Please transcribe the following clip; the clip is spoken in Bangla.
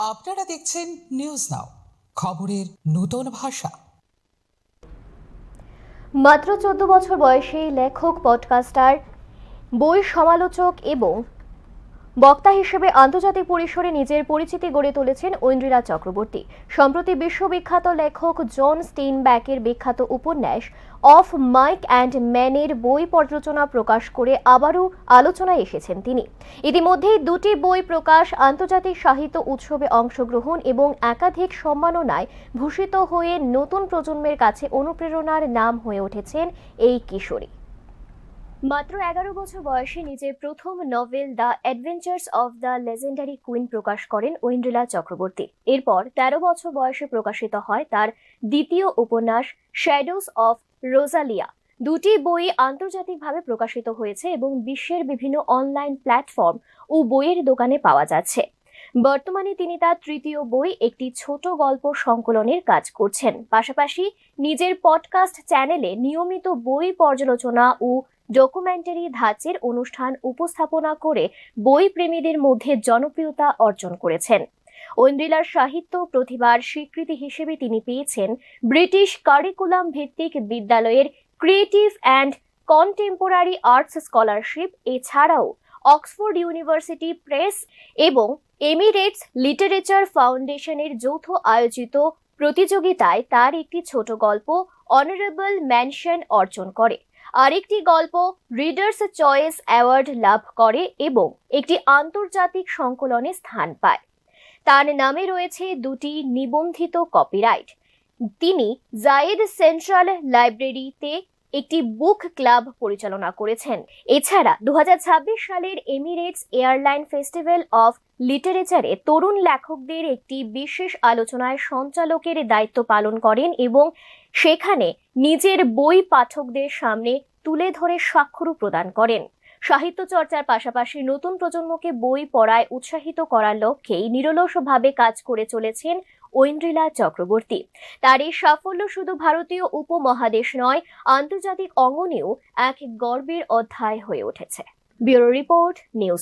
আপনারা দেখছেন নিউজ নাও, খবরের নতুন ভাষা। মাত্র 14 বছর বয়সী লেখক, পডকাস্টার, বই সমালোচক এবং বক্তা হিসেবে আন্তর্জাতিক পরিসরে নিজের পরিচিতি গড়ে তুলেছেন ঐন্দ্রিলা চক্রবর্তী। সম্প্রতি বিশ্ববিখ্যাত লেখক জন স্টেইনব্যাকের বিখ্যাত উপন্যাস অফ মাইক অ্যান্ড ম্যানের বই পর্যালোচনা প্রকাশ করে আবারও আলোচনায় এসেছেন তিনি। ইতিমধ্যেই দুটি বই প্রকাশ, আন্তর্জাতিক সাহিত্য উৎসবে অংশগ্রহণ এবং একাধিক সম্মাননায় ভূষিত হয়ে নতুন প্রজন্মের কাছে অনুপ্রেরণার নাম হয়ে উঠেছেন এই কিশোরী। মাত্র 11 বছর বয়সে নিজের প্রথম novel the adventures of the legendary queen প্রকাশ করেন ঐন্দ্রিলা চক্রবর্তী। এরপর 13 বছর বয়সে প্রকাশিত হয় তার দ্বিতীয় উপন্যাস শ্যাডোজ অফ রোজালিয়া। দুটি বই আন্তর্জাতিকভাবে প্রকাশিত হয়েছে এবং বিশ্বের বিভিন্ন অনলাইন প্ল্যাটফর্ম ও বইয়ের দোকানে পাওয়া যাচ্ছে। বর্তমানে তিনি তার তৃতীয় বই, একটি ছোট গল্প সংকলনের কাজ করছেন। পাশাপাশি নিজের পডকাস্ট চ্যানেলে নিয়মিত বই পর্যালোচনা ও ডকুমেন্টারি ধাঁচের অনুষ্ঠান উপস্থাপনা করে বই প্রেমীদের মধ্যে জনপ্রিয়তা অর্জন করেছেন। ঐন্দ্রিলার সাহিত্য প্রতিভার স্বীকৃতি হিসেবে তিনি পেয়েছেন ব্রিটিশ কারিকুলাম ভিত্তিক বিদ্যালয়ের creative and contemporary arts scholarship, এছাড়াও অক্সফোর্ড ইউনিভার্সিটি প্রেস এবং এমিরেটস লিটারেচার ফাউন্ডেশনের যৌথ আয়োজিত প্রতিযোগিতায় তার একটি ছোট গল্প অনারেবল মেনশন অর্জন করে, আরেকটি গল্প রিডার্স চয়েস অ্যাওয়ার্ড লাভ করে এবং একটি আন্তর্জাতিক সংকলনে স্থান পায়। তার নামে রয়েছে দুটি নিবন্ধিত কপিরাইট। তিনি জায়েদ সেন্ট্রাল লাইব্রেরিতে একটি বুক ক্লাব পরিচালনা করেছেন। এছাড়া 2026 সালের এমিরেটস এয়ারলাইন ফেস্টিভ্যাল অফ লিটারেচারে তরুণ লেখকদের একটি বিশেষ আলোচনায় সঞ্চালকের দায়িত্ব পালন করেন এবং সেখানে নিজের বই পাঠকদের সামনে তুলে ধরে স্বাক্ষরও প্রদান করেন। সাহিত্য চর্চার পাশাপাশি নতুন প্রজন্মকে বই পড়ায় উৎসাহিত করার লক্ষ্যেই নিরলসভাবে কাজ করে চলেছেন ঐন্দ্রিলা চক্রবর্তী। তার এই সাফল্য শুধু ভারতীয় উপমহাদেশ নয়, আন্তর্জাতিক অঙ্গনেও এক গর্বের অধ্যায় হয়ে উঠেছে। Bureau report, news.